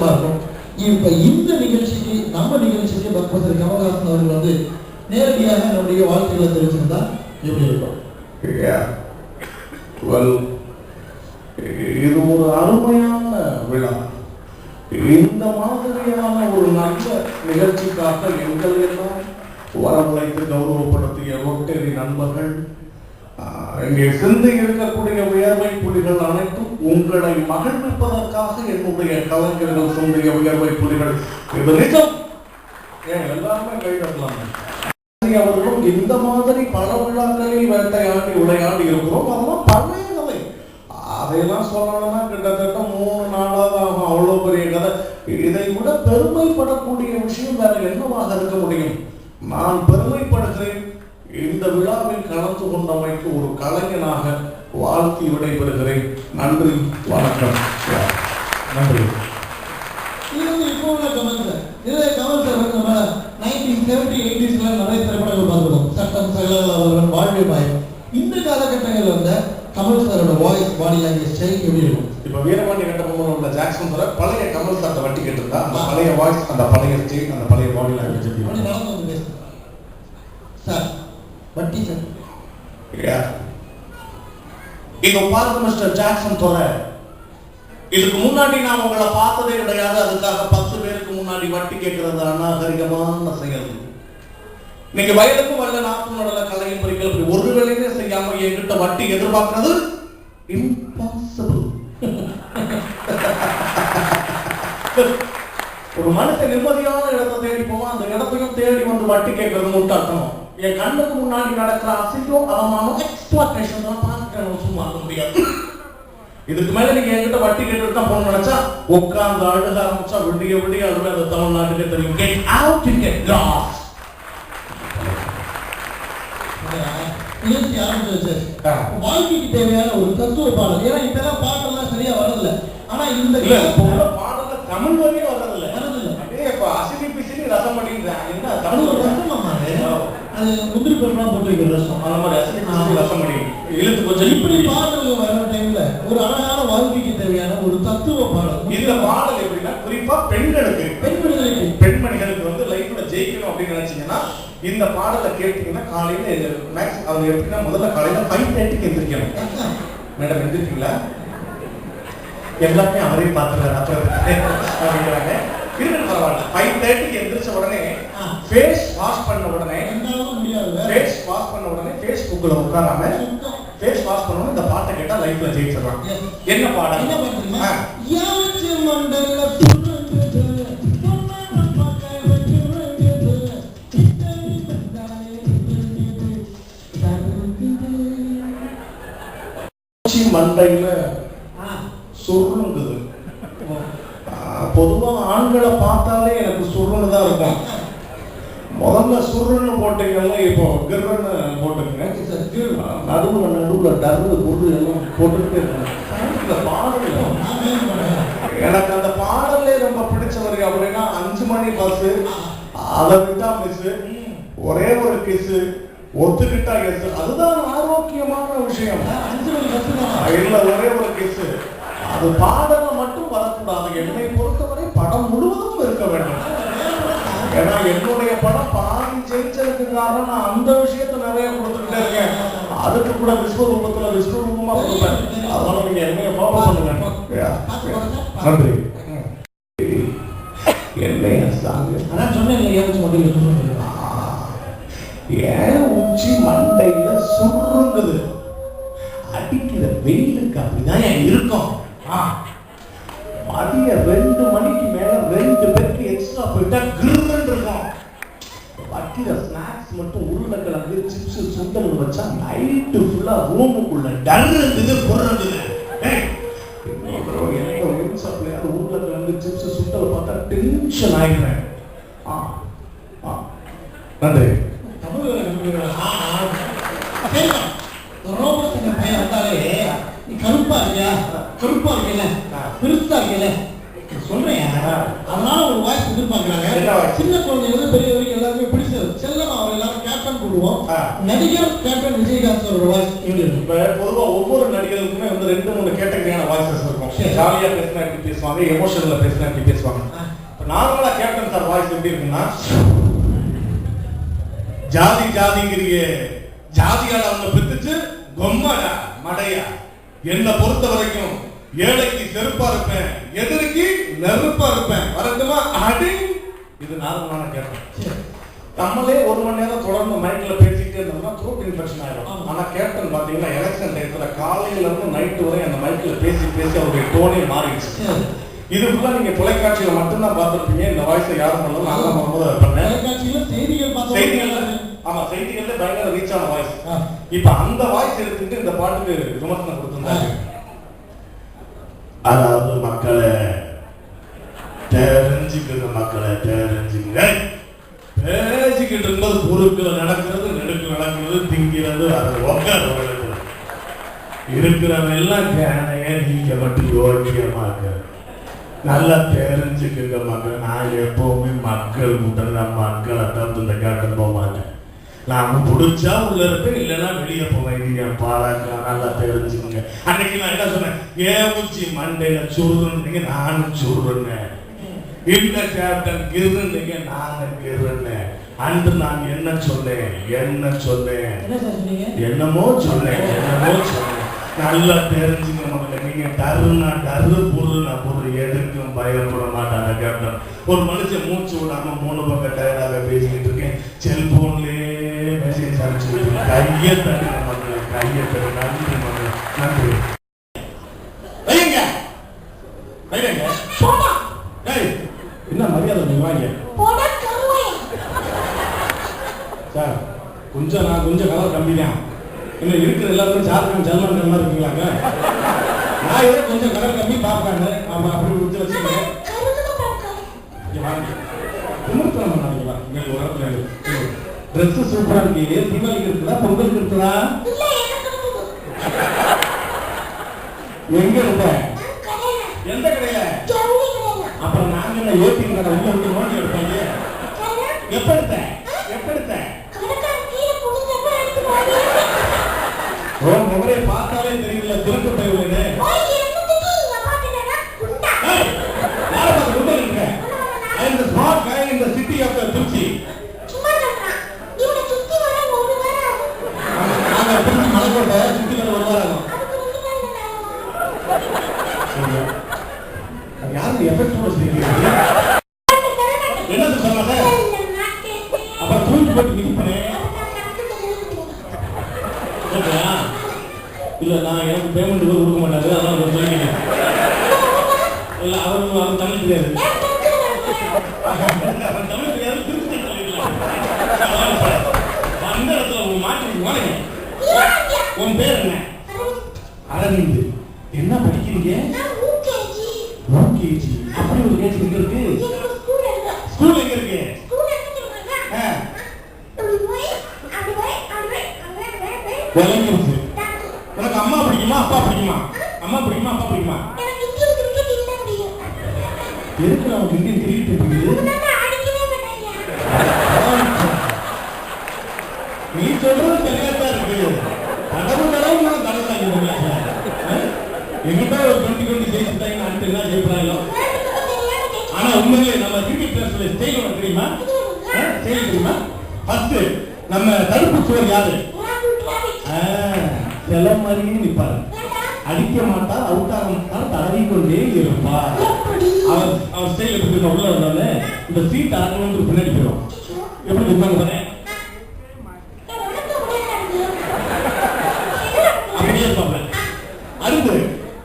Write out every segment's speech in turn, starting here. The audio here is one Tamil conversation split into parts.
ஆச்சரியமா இருக்கும். இப்ப இந்த நிகழ்ச்சிக்கு நம்ம நிகழ்ச்சிக்கு பக்தர் கமல்ஹாசன் அவர்கள் வந்து நேரடியாக நம்முடைய வாழ்க்கைகளை தெரிஞ்சிருந்தா எப்படி இருக்கும்? இது ஒரு அருமையான விழா. இந்த மாதிரியான ஒரு நல்ல நிகழ்ச்சிக்காக எங்கள் எல்லாம் வரவழைத்து கௌரவப்படுத்திய ரோட்டரி நண்பர்கள், இங்கே சிந்தி இருக்கக்கூடிய உயர்வை புலிகள் அனைத்தும் உங்களை மகிழ்விப்பதற்காக என்னுடைய கலைஞர்கள் சிந்திய உயர்வை புலிகள். இது நிஜம். எல்லாருமே கைதட்டலாம். அவர்களும் இந்த மாதிரி பல விழாக்களில் வேட்டையாடி விளையாடி இருக்கிறோம். அதெல்லாம் பழைய கதை. அதையெல்லாம் சொல்லணும்னா கிட்டத்தட்ட 3 நாளாக ஆகும். அவ்வளோ பெரிய கதை. இதை விட பெருமைப்படக்கூடிய விஷயம் வேற என்னவாக இருக்க முடியும்? நான் பெருமைப்படுகிறேன். இந்த விழாவில் கலந்து கொண்டமைக்கு ஒரு கலைஞனாக வாழ்த்தி விடைபெறுகிறேன். நன்றி, வணக்கம். நன்றி. இப்போ உள்ள கமல் நம்ம 1970, 80s நிறைய திரைப்படங்கள் பார்த்துருக்கோம். சட்டம், சகல, வாழ்வை பாயம். இந்த காலகட்டங்களில் வந்த கமல் சாரோட வாய்ஸ், பாடி லாங்குவேஜ் ஸ்டைல் எப்படி இருக்கும்? இப்போ வீரபாண்டி கட்டபொம்மன் உள்ள ஜாக்சன் சார் பழைய கமல் சார்ட்ட வட்டி கேட்டிருந்தா அந்த பழைய வாய்ஸ், அந்த பழைய ஸ்டைல், அந்த பழைய பாடி லாங்குவேஜ் எப்படி நடந்து பேசுறேன் சார். வட்டி சார் இங்க பாருங்க மிஸ்டர் ஜாக்சன் தோற, இதுக்கு முன்னாடி நான் உங்களை பார்த்ததே கிடையாது. அதுக்காக 10 பேருக்கு முன்னாடி வட்டி கேட்கறது அநாகரிகமான செயல். நீங்க வயலுக்கும் வரல, நாட்டும் நடல, கலையும் பறிக்கல, அப்படி ஒரு வேலையே செய்யாம என்கிட்ட வட்டி எதிர்பார்க்கறது இம்பாசிபிள். ஒரு மனுஷன் நிம்மதியான இடத்தை தேடி போவான், அந்த இடத்தையும் தேடி வந்து வட்டி கேட்கறது முட்டாட்டணும். என் கண்ணுக்கு முன்னாடி நடக்கிற அசிங்கம், அவமானம், எக்ஸ்ப்ளாய்டேஷன் தான் பார்க்க சும்மா முடியாது. இதுக்கு மேல நீங்க என்கிட்ட வட்டி கேட்டு தான் போன நினைச்சா உட்கார்ந்து அழுக ஆரம்பிச்சா விடிய விடிய அழுவே. அந்த தமிழ்நாட்டுக்கு தெரியும். Get out and get lost. வாழ்க்கைக்கு தேவையான ஒரு தத்துவ பாடல். ஏன்னா இப்பெல்லாம் பாடலாம் சரியா வரதில்ல. ஆனா இந்த பாடல தமிழ் வரையும் வரதில்லை. அப்படியே இப்ப அசினி பிசினி ரசம் பண்ணிக்கிறாங்க. என்ன தமிழ் ரசம்? அது முந்திரி பருப்பா போட்டு வைக்கிற ரசம். அந்த மாதிரி அசினி பிசினி ரசம் பண்ணி இழுத்து கொஞ்சம் இப்படி பாடல்கள் வர டைம்ல ஒரு அழகான வாழ்க்கைக்கு தேவையான ஒரு தத்துவ பாடல். இந்த பாடல் எப்படின்னா குறிப்பா பெண்மணிகளுக்கு வந்து லைஃப்ல ஜெயிக்கணும் அப்படின்னு நினைச்சீங்கன்னா இந்த பாடலை கேட்டீங்கன்னா காலையில மேக்ஸ் அவங்க எப்படின்னா முதல்ல காலையில 5:30க்கு எந்திரிக்கணும். மேடம் எந்திரிக்கீங்களா? எல்லாமே அவரே பார்த்துருக்காரு அப்படிங்கிறாங்க. இருக்கு பரவாயில்ல. 5:30க்கு எந்திரிச்ச உடனே ஃபேஸ் வாஷ் பண்ண உடனே ஃபேஸ்புக்ல உட்காராம ஃபேஸ் வாஷ் பண்ணணும். இந்த பாட்டை கேட்டா லைஃப்ல ஜெயிச்சிடலாம். என்ன பாடல்? மண்டையில சுருங்குது. பொதுவா ஆண்களை பார்த்தாலே எனக்கு சுருன்னு தான் இருக்கும். முதல்ல சுருன்னு போட்டீங்கன்னா இப்போ கிர்ன்னு போட்டுங்க. நடுவுல டர்னு பொருள் எல்லாம் போட்டுக்கிட்டே இருக்காங்க. பாடல் எனக்கு அந்த பாடலே ரொம்ப பிடிச்சவர் அப்படின்னா 5 மணி பஸ், அதை விட்டா மிஸ், ஒரே ஒரு கிஸ், ஒத்துக்கிட்டா எஸ். அதுதான் ஆரோக்கியமான விஷயம். 5 மணி பஸ் இல்ல ஒரே ஒரு கிஸ். அது பாடல மட்டும் வரக்கூடாது. என்னை பொறுத்தவரை படம் முழுவதும் இருக்க வேண்டும். ஏன்னா என்னுடைய படம் பாதி ஜெயிச்சதுக்கு காரணம் நான் அந்த விஷயத்தை நிறைய கொடுத்துக்கிட்டே இருக்கேன். அதுக்கு கூட விஸ்வரூபமா கொடுப்பேன். அதனால நீங்க என்னைய ஃபாலோ பண்ணுங்க. நன்றி. என்னைய சாங்க அதான் சொன்னேன். ஏன் உச்சி மண்டையில சுருங்குது? அடிக்கிற வெயிலுக்கு அப்படிதான் இருக்கும். மதிய 2 மணிக்கு மேல 2 பேருக்கு எக்ஸ்ட்ரா போயிட்டா கிரின்னு இருக்கும். வைக்கிற ஸ்நாக்ஸ் மட்டும் உருளைக்கிழங்கு, சிப்ஸ், சுண்டல் வச்சா நைட்டு ஃபுல்லா ரூமுக்குள்ள டல் இருந்தது, பொருந்தது. உருளைக்கிழங்கு, சிப்ஸ், சுண்டல் பார்த்தா டென்ஷன் ஆகிடுறேன். நன்றி. கருப்பா இருக்கல பெருசா இருக்கல சொல்றேன். அதனால ஒரு வாய்ஸ் எதிர்பார்க்கிறாங்க. சின்ன குழந்தைங்க பெரியவருக்கு எல்லாருமே பிடிச்சது செல்லமா அவர் எல்லாரும் கேப்டன் கூப்பிடுவோம். நடிகர் கேப்டன் விஜயகாந்த் அவரோட வாய்ஸ் எப்படி இருக்கும்? இப்போ பொதுவாக ஒவ்வொரு நடிகர்களுக்குமே வந்து 2-3 கேட்டகரியான வாய்ஸஸ் இருக்கும். ஜாலியாக பேசினா எப்படி பேசுவாங்க, எமோஷனலில் பேசினா எப்படி பேசுவாங்க. இப்போ நார்மலாக கேப்டன் சார் வாய்ஸ் எப்படி இருக்குன்னா, ஜாதி ஜாதிங்கிறிய ஜாதியால அவங்க பிரித்துச்சு கொம்மாடா மடையா, என்னை பொறுத்த வரைக்கும் ஏழைக்கு செருப்பா இருப்பேன், எதிரிக்கு நெருப்பா இருப்பேன், வரட்டுமா அடி. இது நார்மலான கேப்டன். நம்மளே 1 மணி நேரம் தொடர்ந்து மைக்ல பேசிட்டே இருந்தோம்னா த்ரோட் இன்ஃபெக்ஷன் ஆயிடும். ஆனா கேப்டன் பாத்தீங்கன்னா எலெக்ஷன் டயத்துல காலையில இருந்து நைட்டு வரை அந்த மைக்ல பேசி பேசி அவருடைய டோனே மாறிடுச்சு. இது ஃபுல்லா நீங்க தொலைக்காட்சியில மட்டும்தான் பார்த்திருப்பீங்க. இந்த வாய்ஸை யாரும் பண்ணலாம், நல்லா பண்ணும்போது பண்ணேன். தொலைக்காட்சியில செய்திகள் ஆமா, செய்திகள்ல பயங்கர ரீச் ஆன வாய்ஸ். இப்ப அந்த வாய்ஸ் எடுத்துட்டு இந்த பாட்டுக்கு விமர்சனம் கொடுத்திருந்தாங்க. அதாவது மக்களை தெரிஞ்சுக்கிற, மக்களை தெரிஞ்சுங்க, பேசிக்கிட்டு இருக்கும்போது பொருட்கள் நடக்கிறது, நெடுக்கு நடக்கிறது, திங்கிறது, அது உட்கார இருக்கிறவங்க எல்லாம் கேனைய நீங்க மட்டும் யோக்கியமாக நல்லா தெரிஞ்சுக்கிற மக்கள். நான் எப்பவுமே மக்கள் கூட்டம் மக்களை தவிர்த்து இந்த கேட்டன் போக மாட்டேன். நாம பிடிச்சா உள்ள இருப்பேன், இல்லைன்னா வெளியே போவேன். பாலக்கா நல்லா தெரிஞ்சுக்கோங்க. அன்னைக்கு நான் என்ன சொன்னேன், ஏன் உச்சி மண்டையில சுருதுன்னு நானும் சுருன்னேன், இந்த கேப்டன் கிருந்தீங்க நாங்க கிருன்னேன். அன்று நான் என்ன சொன்னேன், என்னமோ சொன்னேன். நல்லா தெரிஞ்சுங்க மக்கள். நீங்க டருனா டரு, பொருள்னா பொருள், எதுக்கும் பயப்பட மாட்டாங்க கேப்டன். ஒரு மனுஷன் மூச்சு விடாம 3 பக்கம் டயராக பேசிக்கிட்டு இருக்கேன், செல்போன்லயே மெசேஜ் அனுப்பிச்சு கையை தட்டுங்க மக்கள், கையை தட்டு. நன்றி மக்கள், நன்றி. வைங்க வைங்க. என்ன மரியாதை நீ வாங்க சார். கொஞ்சம் நான் கொஞ்சம் கலர் கம்மி தான். இன்னும் இருக்கிற எல்லாருக்கும் ஜார்க்கண்ட் ஜல்மான் மாதிரி இருக்கீங்களாங்க. நான் ஏதோ கொஞ்சம் கலர் கம்மி பார்ப்பாங்க. ஆமா, அப்படி விட்டு வச்சுக்கோங்க. விமர்சனம் பண்ணாதீங்களா? உங்களுக்கு ஒரு இடத்துல ட்ரெஸ் சூப்பரா இருக்கு. தீபாவளிக்கு இருக்குதா, பொங்கலுக்கு இருக்குதா? எங்க இருக்க? எந்த கடையில? அப்புறம் நாங்க என்ன ஏடிஎம் கடை உள்ள வந்து நோட்டி எடுப்பாங்க. எப்ப எடுத்தேன்? முகரை பார்த்தாலே தெரியல, திறக்க போயிருவேன். I am the smart guy in the city of the Trichy. மலைக்கோட்டை சுத்தி வர வருவாராங்க. யாரு எஃபெக்ட் போடுறீங்க? என்னது சொன்னாங்க? அப்புறம் தூக்கி போட்டு நிற்பேன். இல்ல, நான் எனக்கு பேமெண்ட் கொடுக்க மாட்டாரு, அதான் சொல்லிக்கிறேன். இல்ல, அவன் தமிழ் தெரியாது, அவன் தமிழ் தெரியாது, திருச்சி அந்த இடத்துல உன் மாற்றி. உன் பேர் என்ன? அரவிந்த். என்ன படிக்கிறீங்க? UKG. அப்படி ஒரு கேஜி எங்க இருக்கு? ஸ்கூல் எங்க இருக்கு? உனக்கு அம்மா பிடிக்குமா, அப்பா பிடிக்குமா? அம்மா பிடிக்குமா, அப்பா பிடிக்குமா? எதுக்கு நமக்கு இந்தியன் கிரிக்கெட் பிடிக்குது? நீ சொல்றது தெரியலா இருக்கு. கடவுள் நான் கடவுள் எங்கிட்ட ஒரு 2020 ஜெயிச்சுட்டாங்க, அடுத்து என்ன ஜெயிப்பாங்களோ. ஆனா உண்மையிலே நம்ம கிரிக்கெட் பிளேயர்ஸ்ல ஸ்டைல் ஒன்று தெரியுமா? ஸ்டைல் தெரியுமா? ஃபர்ஸ்ட் நம்ம தடுப்பு சுவர் யாரு? சில மாதிரியே நிற்பாரு, அடிக்க மாட்டார், அவுட் ஆக மாட்டார், தடவி கொண்டே இருப்பார். அவர் ஸ்டைல் எப்படி உள்ள வந்தாலே இந்த சீட் அடங்கணும் பின்னாடி போயிடும். எப்படி நிற்பாங்க பாரு, அப்படியே இருப்பாங்க. அடுத்து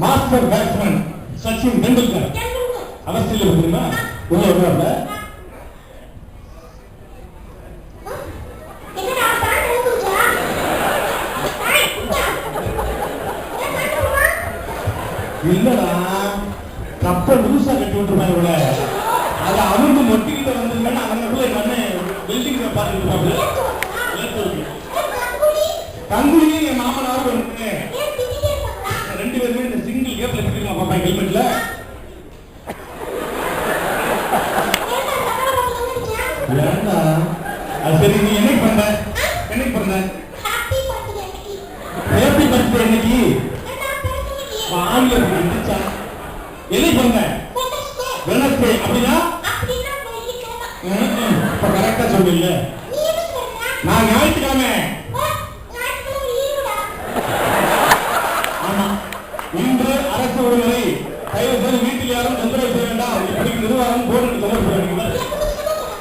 மாஸ்டர் பேட்ஸ்மேன் சச்சின் டெண்டுல்கர். அவர் ஸ்டைல் எப்படி தெரியுமா? உள்ள வருவாங்க, இல்லடா கப்ப லூசா கட்டி விட்டுருப்பாங்க இவள. அது அவங்க மொட்டிக்கிட்ட வந்திருந்தா அவங்களுக்குள்ள என்ன பில்டிங் பார்த்துட்டு இருப்பாங்க. கங்குலி என் மாமனார் வந்து 2 பேருமே இந்த சிங்கிள் கேப்ல கட்டிருக்காங்க பாப்பாங்க ஹெல்மெட்ல. ஏண்டா அது சரி, நீ என்ன பண்ண? என்ன வெனஸ்டே இன்னைக்கு வாங்க வந்துச்சா என்ன பண்ண வெனஸ்டே அப்படின்னா இப்ப கரெக்டா சொன்னீங்க நான் ஞாயிற்றுக்கிழமை ஆமா இன்று அரசு விடுமுறை தயவு செய்து வீட்டில் யாரும் தொந்தரவு செய்ய வேண்டாம் இப்படி நிர்வாகம் போட்டு தொந்தரவு செய்ய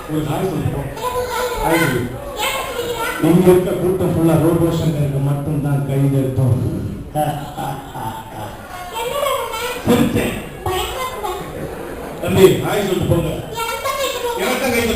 ஒரு நாள் சொல்லுவோம் இங்க இருக்க கூட்டம் ஃபுல்லா ரோபோ சங்கருக்கு மட்டும் தான் கைதெடுத்தோம் தம்பி ஆய் சொல்லிட்டு போங்க எனக்கு கைது